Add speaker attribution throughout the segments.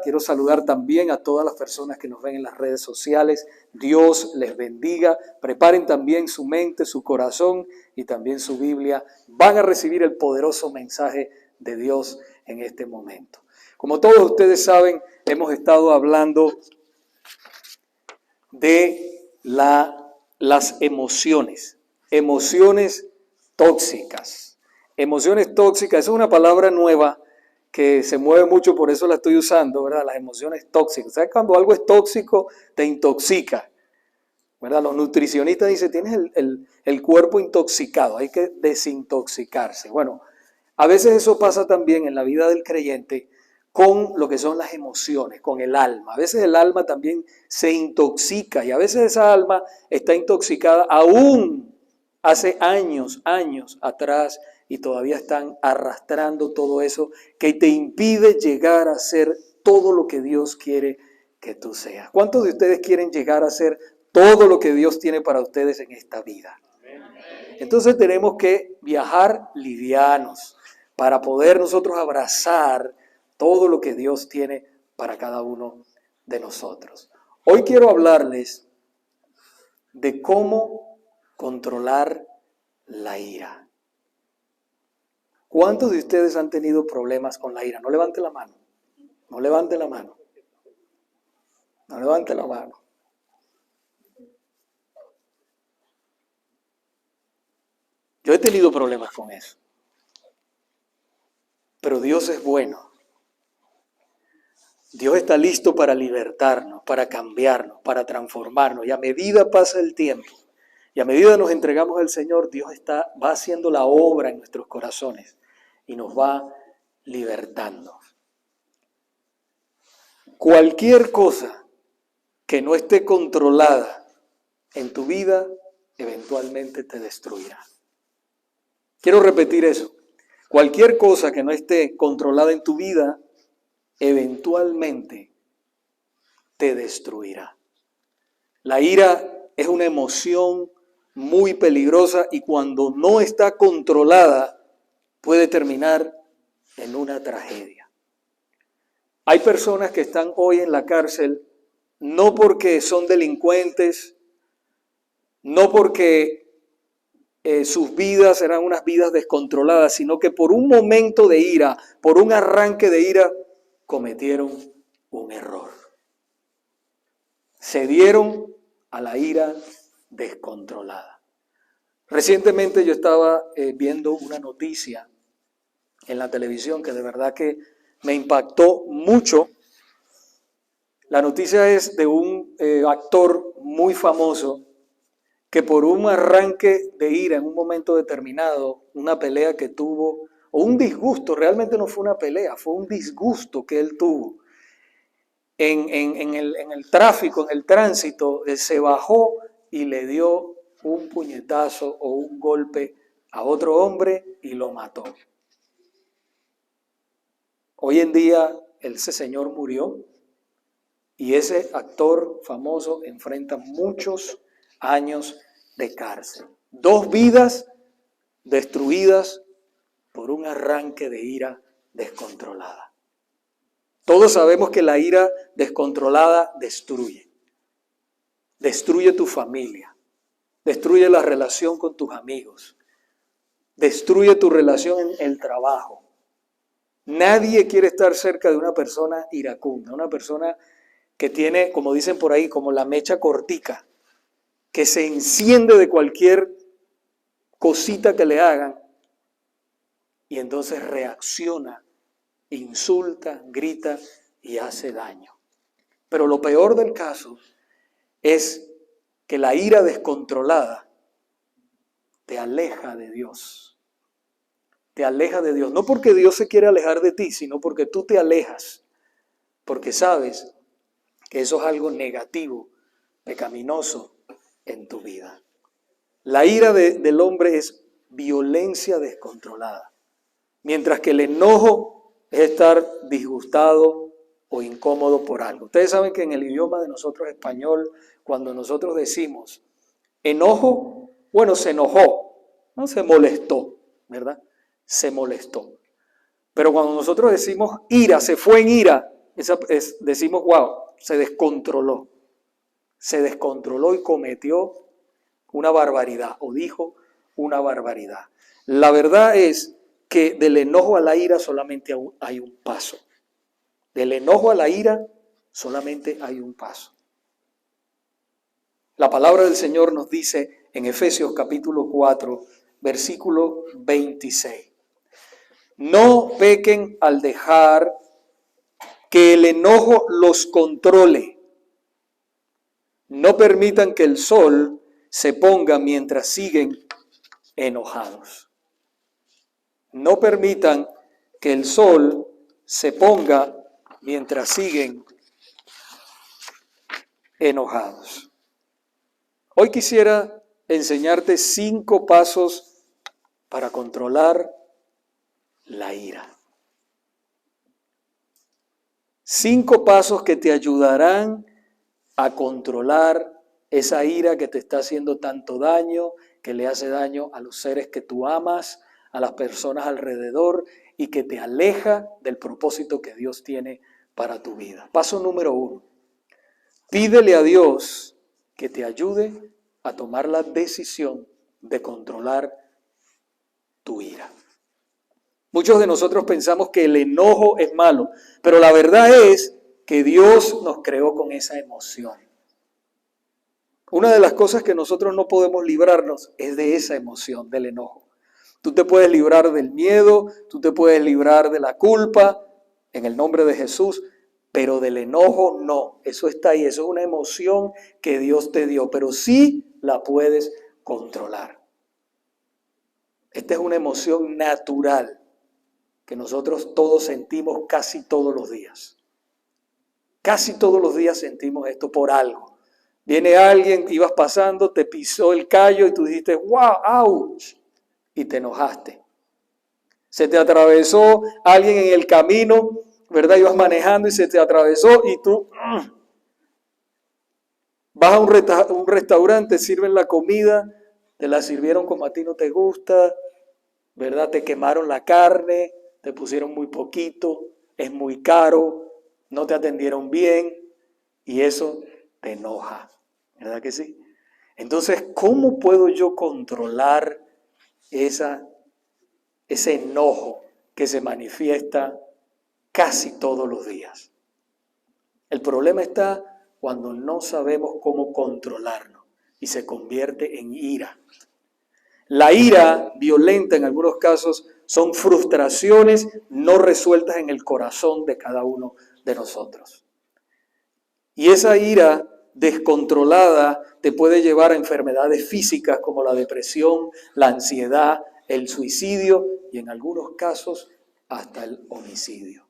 Speaker 1: Quiero saludar también a todas las personas que nos ven en las redes sociales. Dios les bendiga. Preparen también su mente, su corazón y también su Biblia. Van a recibir el poderoso mensaje de Dios en este momento. Como todos ustedes saben, hemos estado hablando de las emociones tóxicas. Emociones tóxicas es una palabra nueva que se mueve mucho, por eso la estoy usando, ¿verdad? Las emociones tóxicas. ¿Sabes? Cuando algo es tóxico, te intoxica, ¿verdad? Los nutricionistas dicen, tienes el cuerpo intoxicado, hay que desintoxicarse. Bueno, a veces eso pasa también en la vida del creyente con lo que son las emociones, con el alma. A veces el alma también se intoxica y a veces esa alma está intoxicada aún hace años atrás y todavía están arrastrando todo eso que te impide llegar a ser todo lo que Dios quiere que tú seas. ¿Cuántos de ustedes quieren llegar a ser todo lo que Dios tiene para ustedes en esta vida? Entonces tenemos que viajar livianos para poder nosotros abrazar todo lo que Dios tiene para cada uno de nosotros. Hoy quiero hablarles de cómo controlar la ira. ¿Cuántos de ustedes han tenido problemas con la ira? No levante la mano. No levante la mano. No levante la mano. Yo he tenido problemas con eso. Pero Dios es bueno. Dios está listo para libertarnos, para cambiarnos, para transformarnos. Y a medida pasa el tiempo, y a medida nos entregamos al Señor, Dios va haciendo la obra en nuestros corazones y nos va libertando. Cualquier cosa que no esté controlada en tu vida, eventualmente te destruirá. Quiero repetir eso. Cualquier cosa que no esté controlada en tu vida, eventualmente te destruirá. La ira es una emoción muy peligrosa y cuando no está controlada puede terminar en una tragedia. Hay personas que están hoy en la cárcel no porque son delincuentes, no porque sus vidas eran unas vidas descontroladas, sino que por un momento de ira, por un arranque de ira, cometieron un error. Se dieron a la ira descontrolada. Recientemente yo estaba viendo una noticia en la televisión que de verdad que me impactó mucho. La noticia es de un actor muy famoso que por un arranque de ira en un momento determinado, una pelea que tuvo, o un disgusto, realmente no fue una pelea, fue un disgusto que él tuvo en el tráfico, en el tránsito, se bajó y le dio un puñetazo o un golpe a otro hombre y lo mató. Hoy en día ese señor murió y ese actor famoso enfrenta muchos años de cárcel. 2 vidas destruidas por un arranque de ira descontrolada. Todos sabemos que la ira descontrolada destruye. Destruye tu familia, destruye la relación con tus amigos, destruye tu relación en el trabajo. Nadie quiere estar cerca de una persona iracunda, una persona que tiene, como dicen por ahí, como la mecha cortica, que se enciende de cualquier cosita que le hagan y entonces reacciona, insulta, grita y hace daño. Pero lo peor del caso es que la ira descontrolada te aleja de Dios. Te aleja de Dios. No porque Dios se quiere alejar de ti, sino porque tú te alejas. Porque sabes que eso es algo negativo, pecaminoso en tu vida. La ira del hombre es violencia descontrolada. Mientras que el enojo es estar disgustado o incómodo por algo. Ustedes saben que en el idioma de nosotros español, cuando nosotros decimos enojo, bueno, se enojó, no se molestó, ¿verdad? Se molestó. Pero cuando nosotros decimos ira, se fue en ira, decimos, wow, se descontroló y cometió una barbaridad o dijo una barbaridad. La verdad es que del enojo a la ira solamente hay un paso. Del enojo a la ira solamente hay un paso. La palabra del Señor nos dice en Efesios capítulo 4, versículo 26. No pequen al dejar que el enojo los controle. No permitan que el sol se ponga mientras siguen enojados. No permitan que el sol se ponga mientras siguen enojados. Hoy quisiera enseñarte 5 pasos para controlar la ira. 5 pasos que te ayudarán a controlar esa ira que te está haciendo tanto daño, que le hace daño a los seres que tú amas, a las personas alrededor y que te aleja del propósito que Dios tiene para tu vida. Paso número 1. Pídele a Dios que te ayude a tomar la decisión de controlar tu ira. Muchos de nosotros pensamos que el enojo es malo, pero la verdad es que Dios nos creó con esa emoción. Una de las cosas que nosotros no podemos librarnos es de esa emoción, del enojo. Tú te puedes librar del miedo, tú te puedes librar de la culpa, en el nombre de Jesús, pero del enojo no. Eso está ahí, eso es una emoción que Dios te dio, pero sí la puedes controlar. Esta es una emoción natural que nosotros todos sentimos casi todos los días. Casi todos los días sentimos esto por algo. Viene alguien, ibas pasando, te pisó el callo y tú dijiste, wow, ouch, y te enojaste. Se te atravesó alguien en el camino, ¿verdad? Ibas manejando y se te atravesó y tú vas a un restaurante, sirven la comida, te la sirvieron como a ti no te gusta, ¿verdad? Te quemaron la carne, te pusieron muy poquito, es muy caro, no te atendieron bien y eso te enoja, ¿verdad que sí? Entonces, ¿cómo puedo yo controlar ese enojo que se manifiesta casi todos los días? El problema está cuando no sabemos cómo controlarnos y se convierte en ira. La ira violenta en algunos casos son frustraciones no resueltas en el corazón de cada uno de nosotros. Y esa ira descontrolada te puede llevar a enfermedades físicas como la depresión, la ansiedad, el suicidio y en algunos casos hasta el homicidio.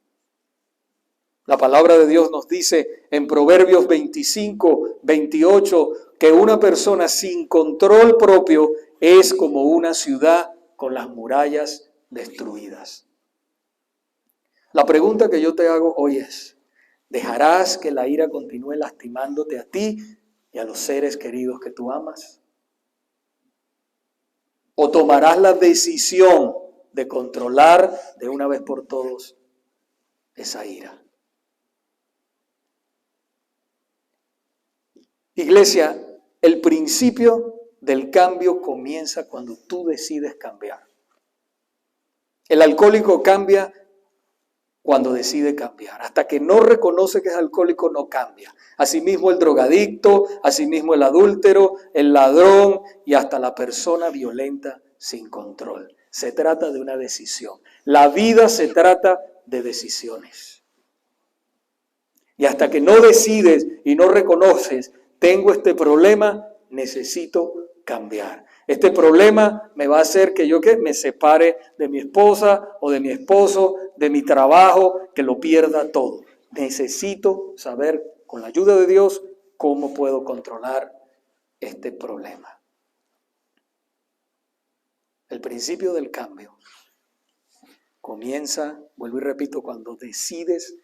Speaker 1: La palabra de Dios nos dice en Proverbios 25, 28 que una persona sin control propio es como una ciudad con las murallas destruidas. La pregunta que yo te hago hoy es, ¿dejarás que la ira continúe lastimándote a ti y a los seres queridos que tú amas? ¿O tomarás la decisión de controlar de una vez por todos esa ira? Iglesia, el principio del cambio comienza cuando tú decides cambiar. El alcohólico cambia cuando decide cambiar. Hasta que no reconoce que es alcohólico, no cambia. Asimismo el drogadicto, asimismo el adúltero, el ladrón y hasta la persona violenta sin control. Se trata de una decisión. La vida se trata de decisiones. Y hasta que no decides y no reconoces, tengo este problema, necesito cambiar. Este problema me va a hacer que yo me separe de mi esposa o de mi esposo, de mi trabajo, que lo pierda todo. Necesito saber, con la ayuda de Dios, cómo puedo controlar este problema. El principio del cambio comienza, vuelvo y repito, cuando decides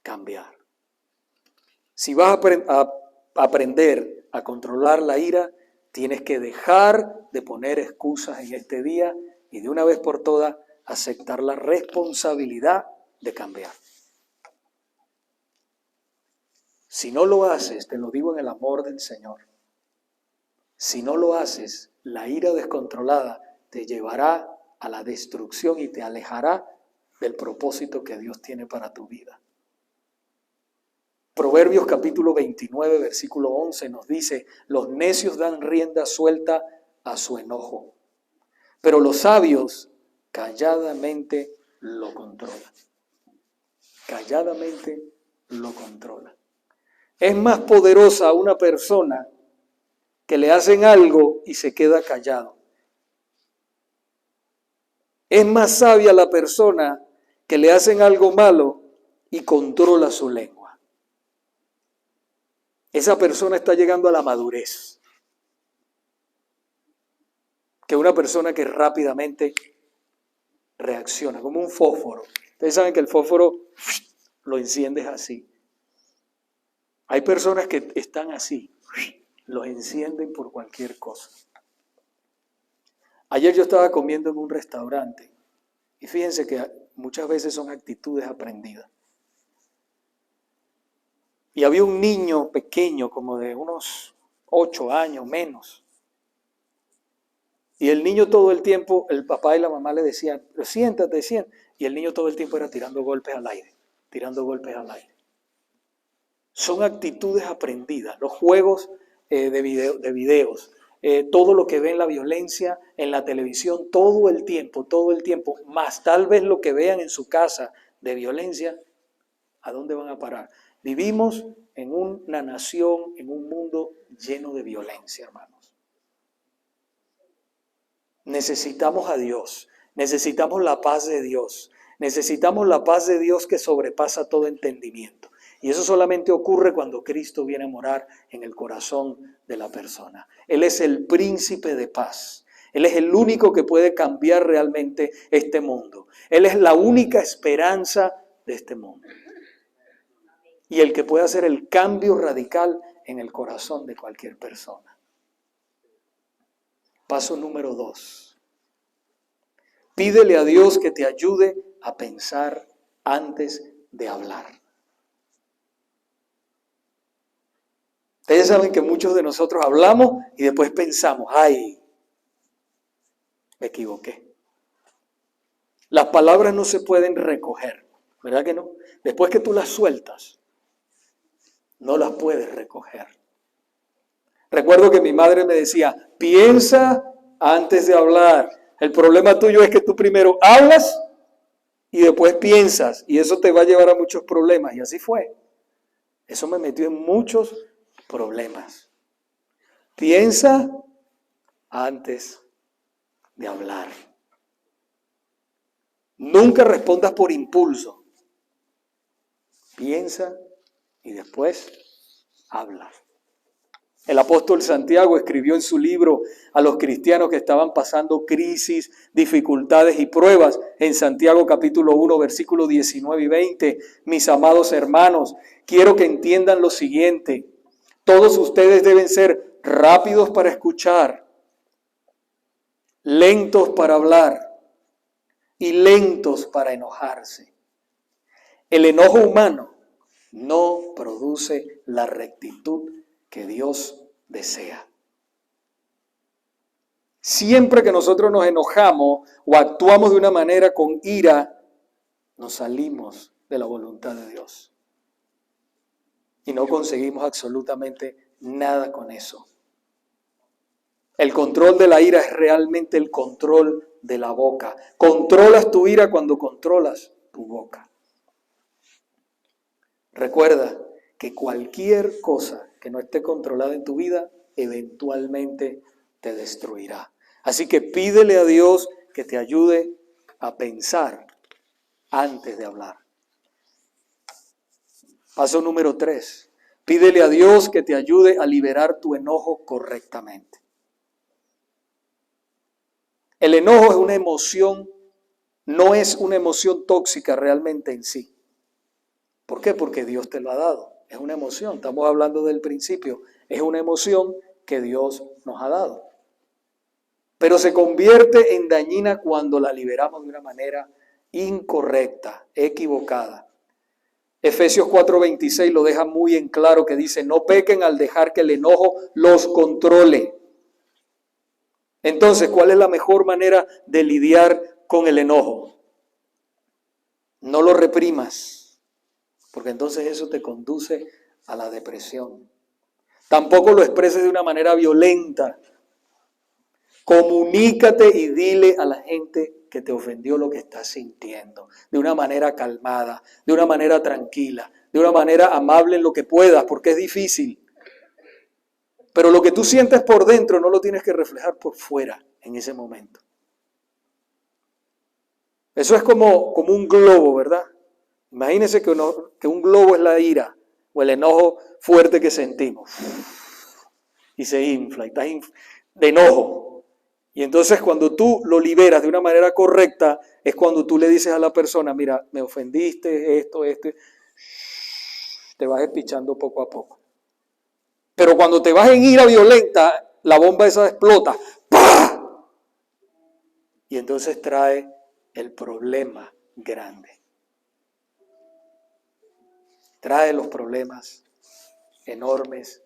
Speaker 1: cambiar. Si vas a aprender a controlar la ira, tienes que dejar de poner excusas en este día y de una vez por todas aceptar la responsabilidad de cambiar. Si no lo haces, te lo digo en el amor del Señor, si no lo haces, la ira descontrolada te llevará a la destrucción y te alejará del propósito que Dios tiene para tu vida. Proverbios capítulo 29, versículo 11 nos dice: los necios dan rienda suelta a su enojo, pero los sabios calladamente lo controlan. Calladamente lo controlan. Es más poderosa una persona que le hacen algo y se queda callado. Es más sabia la persona que le hacen algo malo y controla su lengua. Esa persona está llegando a la madurez. Que una persona que rápidamente reacciona, como un fósforo. Ustedes saben que el fósforo lo enciendes así. Hay personas que están así, los encienden por cualquier cosa. Ayer yo estaba comiendo en un restaurante y fíjense que muchas veces son actitudes aprendidas. Y había un niño pequeño, como de unos 8 años menos. Y el niño todo el tiempo, el papá y la mamá le decían: pero siéntate, siéntate. Y el niño todo el tiempo era tirando golpes al aire, tirando golpes al aire. Son actitudes aprendidas. Los juegos de videos, todo lo que ven la violencia en la televisión, todo el tiempo, más tal vez lo que vean en su casa de violencia, ¿a dónde van a parar? Vivimos en una nación, en un mundo lleno de violencia, hermanos. Necesitamos a Dios, necesitamos la paz de Dios, necesitamos la paz de Dios que sobrepasa todo entendimiento. Y eso solamente ocurre cuando Cristo viene a morar en el corazón de la persona. Él es el príncipe de paz. Él es el único que puede cambiar realmente este mundo. Él es la única esperanza de este mundo. Y el que puede hacer el cambio radical en el corazón de cualquier persona. Paso número 2. Pídele a Dios que te ayude a pensar antes de hablar. Ustedes saben que muchos de nosotros hablamos y después pensamos: ay, me equivoqué. Las palabras no se pueden recoger, ¿verdad que no? Después que tú las sueltas, no las puedes recoger. Recuerdo que mi madre me decía: piensa antes de hablar. El problema tuyo es que tú primero hablas y después piensas, y eso te va a llevar a muchos problemas. Y así fue. Eso me metió en muchos problemas. Piensa antes de hablar. Nunca respondas por impulso. Piensa y después habla. El apóstol Santiago escribió en su libro a los cristianos que estaban pasando crisis, dificultades y pruebas. En Santiago capítulo 1, versículos 19 y 20. Mis amados hermanos, quiero que entiendan lo siguiente. Todos ustedes deben ser rápidos para escuchar, lentos para hablar y lentos para enojarse. El enojo humano no produce la rectitud que Dios desea. Siempre que nosotros nos enojamos o actuamos de una manera con ira, nos salimos de la voluntad de Dios. Y no conseguimos absolutamente nada con eso. El control de la ira es realmente el control de la boca. Controlas tu ira cuando controlas tu boca. Recuerda que cualquier cosa que no esté controlada en tu vida, eventualmente te destruirá. Así que pídele a Dios que te ayude a pensar antes de hablar. Paso número 3. Pídele a Dios que te ayude a liberar tu enojo correctamente. El enojo es una emoción, no es una emoción tóxica realmente en sí. ¿Por qué? Porque Dios te lo ha dado. Es una emoción, estamos hablando del principio. Es una emoción que Dios nos ha dado. Pero se convierte en dañina cuando la liberamos de una manera incorrecta, equivocada. Efesios 4:26 lo deja muy en claro, que dice, no pequen al dejar que el enojo los controle. Entonces, ¿cuál es la mejor manera de lidiar con el enojo? No lo reprimas, porque entonces eso te conduce a la depresión. Tampoco lo expreses de una manera violenta. Comunícate y dile a la gente que te ofendió lo que estás sintiendo, de una manera calmada, de una manera tranquila, de una manera amable en lo que puedas, porque es difícil. Pero lo que tú sientes por dentro no lo tienes que reflejar por fuera en ese momento. Eso es como un globo, ¿verdad? Imagínense que un globo es la ira o el enojo fuerte que sentimos. Y se infla, y estás de enojo. Y entonces cuando tú lo liberas de una manera correcta, es cuando tú le dices a la persona, mira, me ofendiste, esto, te vas espichando poco a poco. Pero cuando te vas en ira violenta, la bomba esa explota. ¡Pah! Y entonces trae el problema grande. Trae los problemas enormes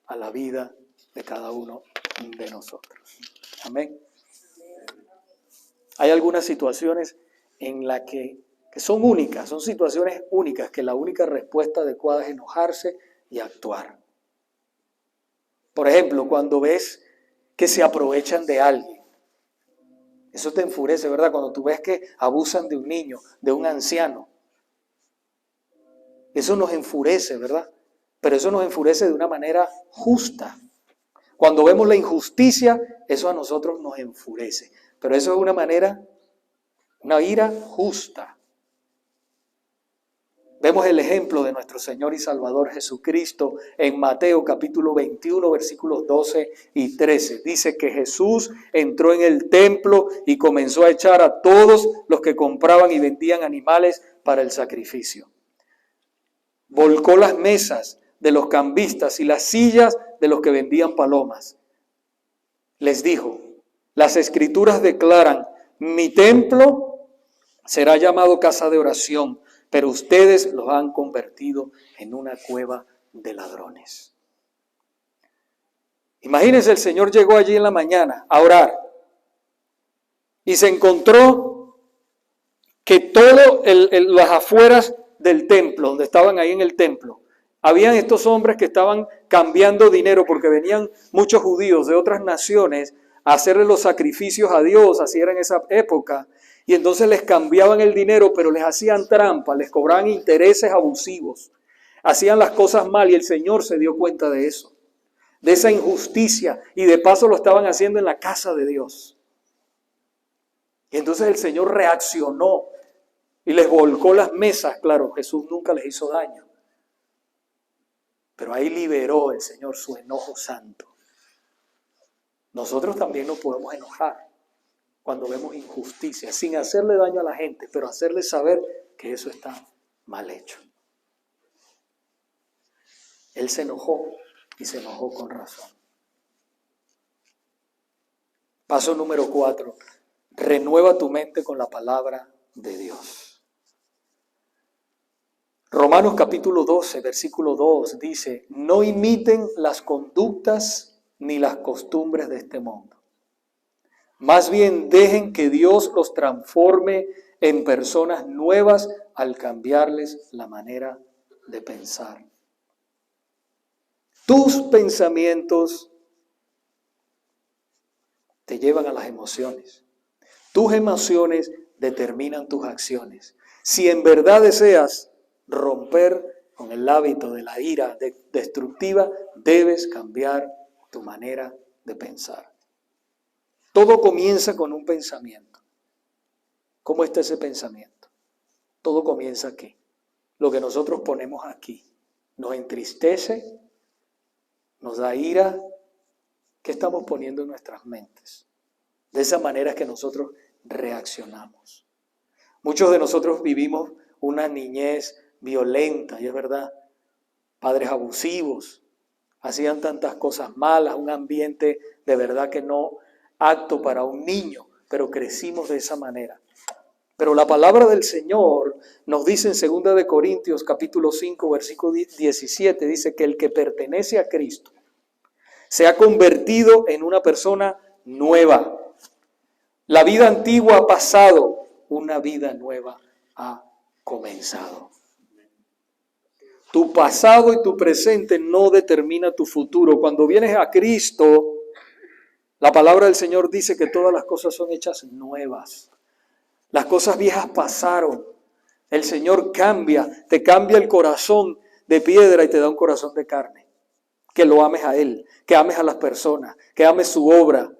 Speaker 1: a la vida de cada uno de nosotros. Amén. Hay algunas situaciones en las que son únicas, son situaciones únicas, que la única respuesta adecuada es enojarse y actuar. Por ejemplo, cuando ves que se aprovechan de alguien, eso te enfurece, ¿verdad? Cuando tú ves que abusan de un niño, de un anciano, eso nos enfurece, ¿verdad? Pero eso nos enfurece de una manera justa. Cuando vemos la injusticia, eso a nosotros nos enfurece. Pero eso es una ira justa. Vemos el ejemplo de nuestro Señor y Salvador Jesucristo en Mateo capítulo 21, versículos 12 y 13. Dice que Jesús entró en el templo y comenzó a echar a todos los que compraban y vendían animales para el sacrificio. Volcó las mesas de los cambistas y las sillas de los que vendían palomas. Les dijo, las Escrituras declaran, mi templo será llamado casa de oración, pero ustedes los han convertido en una cueva de ladrones. Imagínense, el Señor llegó allí en la mañana a orar y se encontró que todo las afueras del templo, donde estaban ahí en el templo, habían estos hombres que estaban cambiando dinero porque venían muchos judíos de otras naciones a hacerle los sacrificios a Dios, así era en esa época. Y entonces les cambiaban el dinero, pero les hacían trampa, les cobraban intereses abusivos. Hacían las cosas mal y el Señor se dio cuenta de eso, de esa injusticia. Y de paso lo estaban haciendo en la casa de Dios. Y entonces el Señor reaccionó y les volcó las mesas. Claro, Jesús nunca les hizo daño. Pero ahí liberó el Señor su enojo santo. Nosotros también nos podemos enojar cuando vemos injusticia, sin hacerle daño a la gente, pero hacerle saber que eso está mal hecho. Él se enojó y se enojó con razón. Paso número 4. Renueva tu mente con la palabra de Dios. Romanos capítulo 12, versículo 2 dice, no imiten las conductas ni las costumbres de este mundo. Más bien dejen que Dios los transforme en personas nuevas al cambiarles la manera de pensar. Tus pensamientos te llevan a las emociones. Tus emociones determinan tus acciones. Si en verdad deseas romper con el hábito de la ira destructiva, debes cambiar tu manera de pensar. Todo comienza con un pensamiento. ¿Cómo está ese pensamiento? Todo comienza aquí. Lo que nosotros ponemos aquí nos entristece, nos da ira. ¿Qué estamos poniendo en nuestras mentes? De esa manera es que nosotros reaccionamos. Muchos de nosotros vivimos una niñez violenta, y es verdad, padres abusivos, hacían tantas cosas malas, un ambiente de verdad que no apto para un niño, pero crecimos de esa manera. Pero la palabra del Señor nos dice en 2 de Corintios capítulo 5 versículo 17, dice que el que pertenece a Cristo se ha convertido en una persona nueva. La vida antigua ha pasado, una vida nueva ha comenzado. Tu pasado y tu presente no determina tu futuro. Cuando vienes a Cristo, la palabra del Señor dice que todas las cosas son hechas nuevas. Las cosas viejas pasaron. El Señor cambia, te cambia el corazón de piedra y te da un corazón de carne. Que lo ames a Él, que ames a las personas, que ames su obra.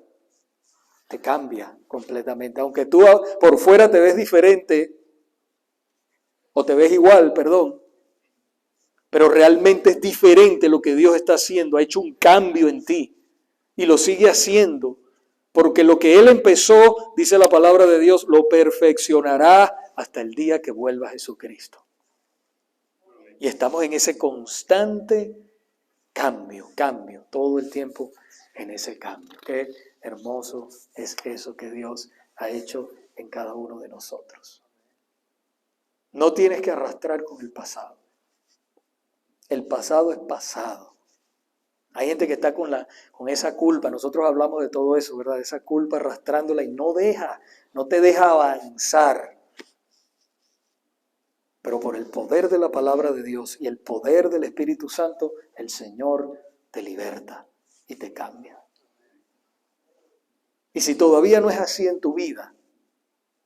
Speaker 1: Te cambia completamente. Aunque tú por fuera te ves diferente, o te ves igual, perdón, pero realmente es diferente lo que Dios está haciendo. Ha hecho un cambio en ti y lo sigue haciendo. Porque lo que Él empezó, dice la palabra de Dios, lo perfeccionará hasta el día que vuelva Jesucristo. Y estamos en ese constante cambio, todo el tiempo en ese cambio. Qué hermoso es eso que Dios ha hecho en cada uno de nosotros. No tienes que arrastrar con el pasado. El pasado es pasado. Hay gente que está con esa culpa. Nosotros hablamos de todo eso, ¿verdad? Esa culpa arrastrándola y no te deja avanzar. Pero por el poder de la palabra de Dios y el poder del Espíritu Santo, el Señor te liberta y te cambia. Y si todavía no es así en tu vida,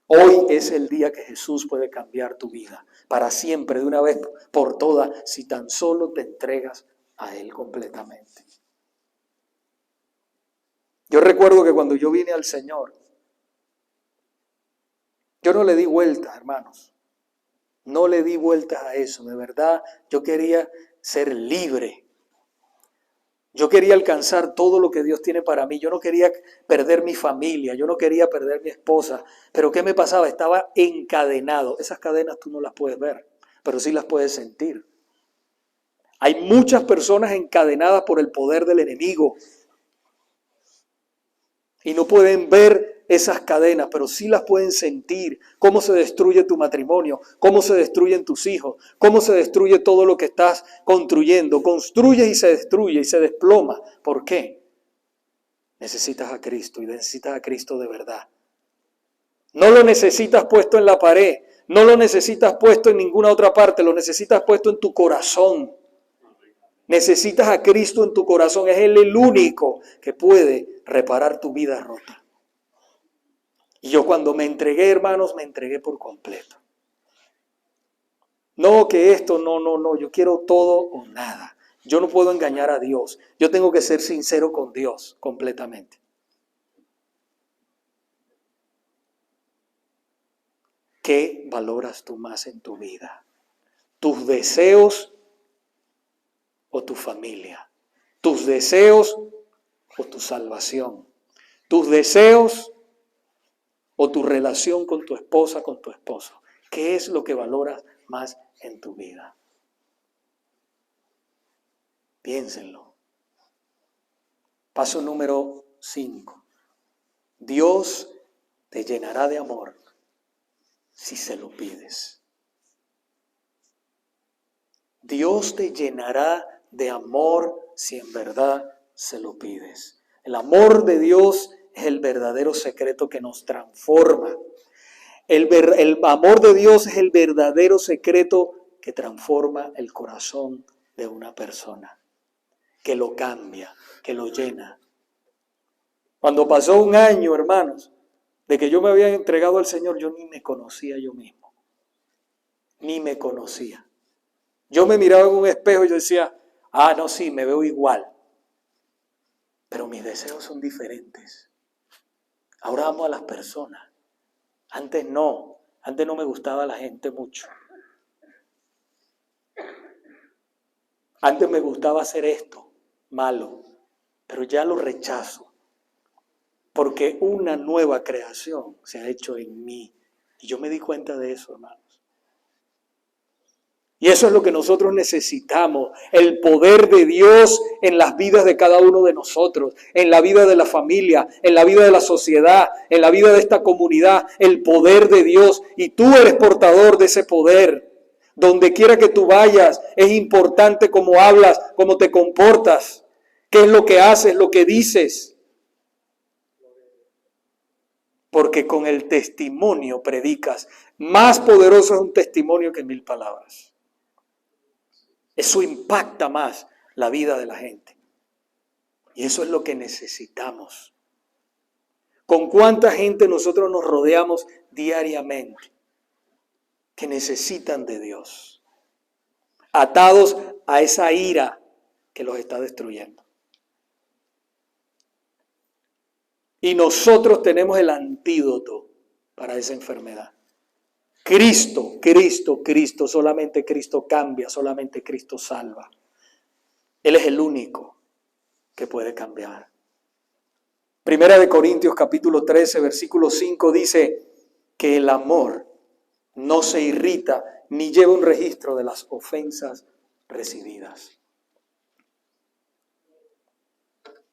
Speaker 1: hoy es el día que Jesús puede cambiar tu vida para siempre, de una vez por todas, si tan solo te entregas a Él completamente. Yo recuerdo que cuando yo vine al Señor, yo no le di vueltas, hermanos. No le di vueltas a eso. De verdad, yo quería ser libre. Yo quería alcanzar todo lo que Dios tiene para mí. Yo no quería perder mi familia. Yo no quería perder mi esposa. Pero ¿qué me pasaba? Estaba encadenado. Esas cadenas tú no las puedes ver, pero sí las puedes sentir. Hay muchas personas encadenadas por el poder del enemigo. Y no pueden ver esas cadenas, pero sí las pueden sentir. Cómo se destruye tu matrimonio, cómo se destruyen tus hijos, cómo se destruye todo lo que estás construyendo. Construyes y se destruye y se desploma. ¿Por qué? Necesitas a Cristo y necesitas a Cristo de verdad. No lo necesitas puesto en la pared, no lo necesitas puesto en ninguna otra parte, lo necesitas puesto en tu corazón. Necesitas a Cristo en tu corazón. Es Él el único que puede reparar tu vida rota. Y yo cuando me entregué, hermanos, me entregué por completo. No que esto, no. Yo quiero todo o nada. Yo no puedo engañar a Dios. Yo tengo que ser sincero con Dios completamente. ¿Qué valoras tú más en tu vida? ¿Tus deseos o tu familia? ¿Tus deseos o tu salvación? ¿Tus deseos o tu relación con tu esposa, con tu esposo? ¿Qué es lo que valoras más en tu vida? Piénsenlo. Paso número 5. Dios te llenará de amor si se lo pides. Dios te llenará de amor si en verdad se lo pides. El amor de Dios es el verdadero secreto que nos transforma. El amor de Dios es el verdadero secreto que transforma el corazón de una persona, que lo cambia, que lo llena. Cuando pasó un año, hermanos, de que yo me había entregado al Señor, yo ni me conocía yo mismo. Ni me conocía. Yo me miraba en un espejo y yo decía, no, sí, me veo igual. Pero mis deseos son diferentes. Ahora amo a las personas. Antes no me gustaba la gente mucho. Antes me gustaba hacer esto, malo, pero ya lo rechazo. Porque una nueva creación se ha hecho en mí. Y yo me di cuenta de eso, hermanos. Y eso es lo que nosotros necesitamos, el poder de Dios en las vidas de cada uno de nosotros, en la vida de la familia, en la vida de la sociedad, en la vida de esta comunidad, el poder de Dios. Y tú eres portador de ese poder. Donde quiera que tú vayas, es importante cómo hablas, cómo te comportas, qué es lo que haces, lo que dices. Porque con el testimonio predicas. Más poderoso es un testimonio que 1000 palabras. Eso impacta más la vida de la gente. Y eso es lo que necesitamos. ¿Con cuánta gente nosotros nos rodeamos diariamente que necesitan de Dios? Atados a esa ira que los está destruyendo. Y nosotros tenemos el antídoto para esa enfermedad. Cristo, Cristo, Cristo, solamente Cristo cambia, solamente Cristo salva. Él es el único que puede cambiar. Primera de Corintios capítulo 13, versículo 5 dice que el amor no se irrita ni lleva un registro de las ofensas recibidas.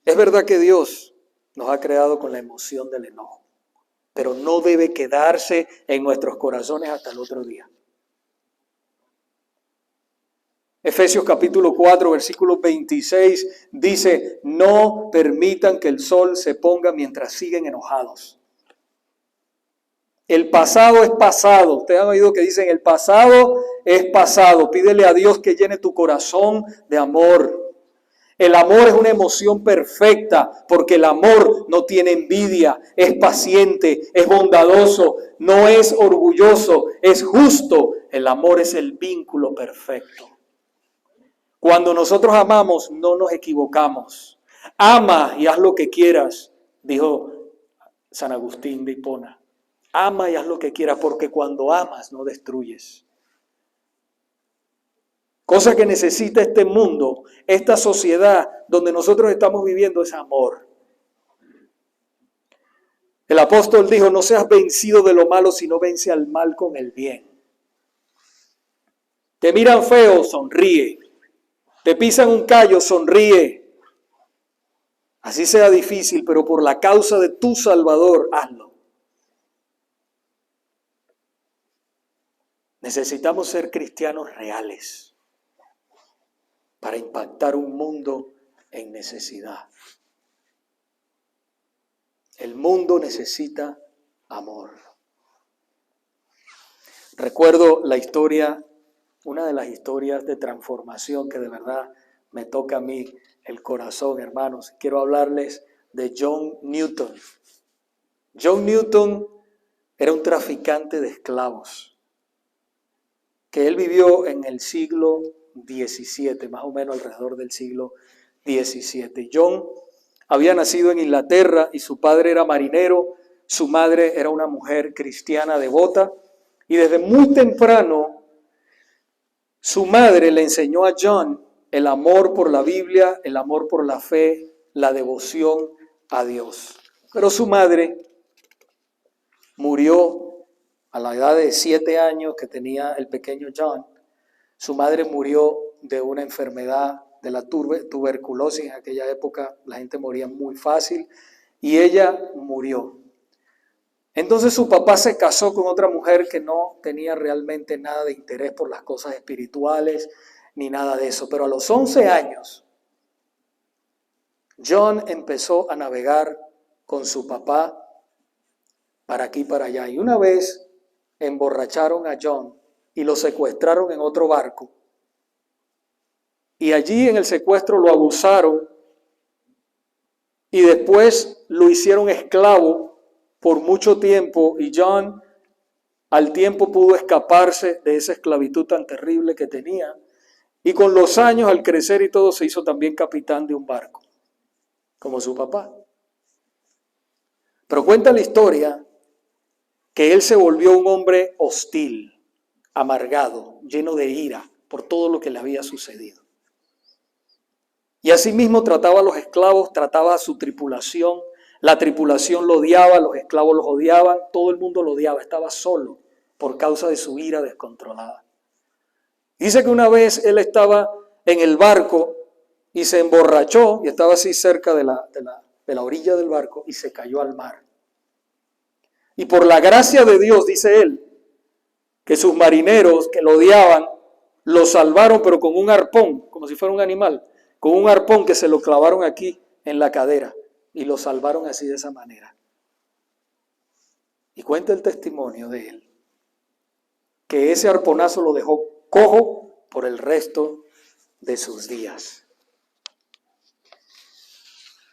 Speaker 1: Es verdad que Dios nos ha creado con la emoción del enojo, pero no debe quedarse en nuestros corazones hasta el otro día. Efesios capítulo 4, versículo 26 dice, no permitan que el sol se ponga mientras siguen enojados. El pasado es pasado. Ustedes han oído que dicen, el pasado es pasado. Pídele a Dios que llene tu corazón de amor. El amor es una emoción perfecta porque el amor no tiene envidia, es paciente, es bondadoso, no es orgulloso, es justo. El amor es el vínculo perfecto. Cuando nosotros amamos, no nos equivocamos. Ama y haz lo que quieras, dijo San Agustín de Hipona. Ama y haz lo que quieras porque cuando amas no destruyes. Cosa que necesita este mundo, esta sociedad donde nosotros estamos viviendo es amor. El apóstol dijo, no seas vencido de lo malo, sino vence al mal con el bien. Te miran feo, sonríe. Te pisan un callo, sonríe. Así sea difícil, pero por la causa de tu Salvador, hazlo. Necesitamos ser cristianos reales para impactar un mundo en necesidad. El mundo necesita amor. Recuerdo la historia, una de las historias de transformación que de verdad me toca a mí el corazón, hermanos. Quiero hablarles de John Newton. John Newton era un traficante de esclavos, que él vivió en el siglo XVII, más o menos alrededor del siglo XVII. John había nacido en Inglaterra y su padre era marinero, su madre era una mujer cristiana devota y desde muy temprano su madre le enseñó a John el amor por la Biblia, el amor por la fe, la devoción a Dios. Pero su madre murió a la edad de 7 años que tenía el pequeño John. Su madre murió de una enfermedad de la tuberculosis. En aquella época la gente moría muy fácil y ella murió. Entonces su papá se casó con otra mujer que no tenía realmente nada de interés por las cosas espirituales ni nada de eso. Pero a los 11 años, John empezó a navegar con su papá para aquí y para allá. Y una vez emborracharon a John y lo secuestraron en otro barco. Y allí en el secuestro lo abusaron y después lo hicieron esclavo por mucho tiempo y John al tiempo pudo escaparse de esa esclavitud tan terrible que tenía y con los años al crecer y todo se hizo también capitán de un barco, como su papá. Pero cuenta la historia que él se volvió un hombre hostil, amargado, lleno de ira por todo lo que le había sucedido. Y asimismo trataba a los esclavos, trataba a su tripulación. La tripulación lo odiaba, los esclavos los odiaban, todo el mundo lo odiaba, estaba solo por causa de su ira descontrolada. Dice que una vez él estaba en el barco y se emborrachó y estaba así cerca de la orilla del barco y se cayó al mar. Y por la gracia de Dios, dice él, que sus marineros que lo odiaban, lo salvaron pero con un arpón, como si fuera un animal, con un arpón que se lo clavaron aquí en la cadera y lo salvaron así de esa manera. Y cuenta el testimonio de él, que ese arponazo lo dejó cojo por el resto de sus días.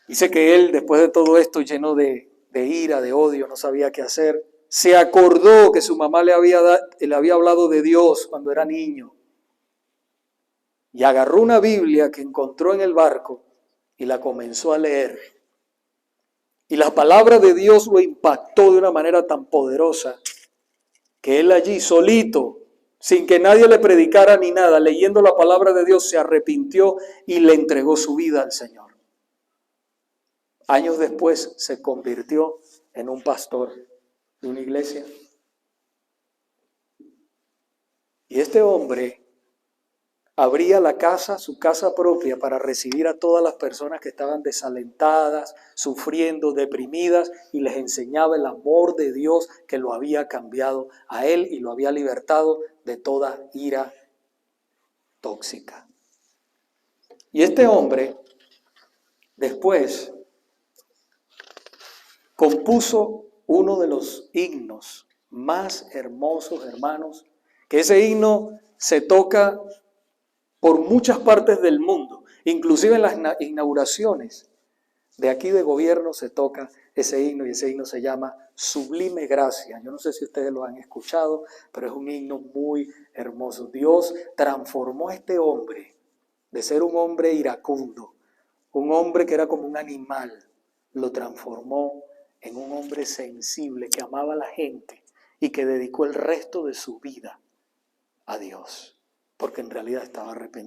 Speaker 1: Dice que él, después de todo esto, lleno de ira, de odio, no sabía qué hacer, se acordó que su mamá le había hablado de Dios cuando era niño. Y agarró una Biblia que encontró en el barco y la comenzó a leer. Y la palabra de Dios lo impactó de una manera tan poderosa que él allí solito, sin que nadie le predicara ni nada, leyendo la palabra de Dios, se arrepintió y le entregó su vida al Señor. Años después se convirtió en un pastor de una iglesia. Y este hombre abría la casa, su casa propia, para recibir a todas las personas que estaban desalentadas, sufriendo, deprimidas, y les enseñaba el amor de Dios que lo había cambiado a él y lo había libertado de toda ira tóxica. Y este hombre después compuso uno de los himnos más hermosos, hermanos, que ese himno se toca por muchas partes del mundo, inclusive en las inauguraciones de aquí de gobierno se toca ese himno, y ese himno se llama Sublime Gracia. Yo no sé si ustedes lo han escuchado, pero es un himno muy hermoso. Dios transformó a este hombre de ser un hombre iracundo, un hombre que era como un animal, lo transformó en un hombre sensible que amaba a la gente y que dedicó el resto de su vida a Dios, porque en realidad estaba arrepentido.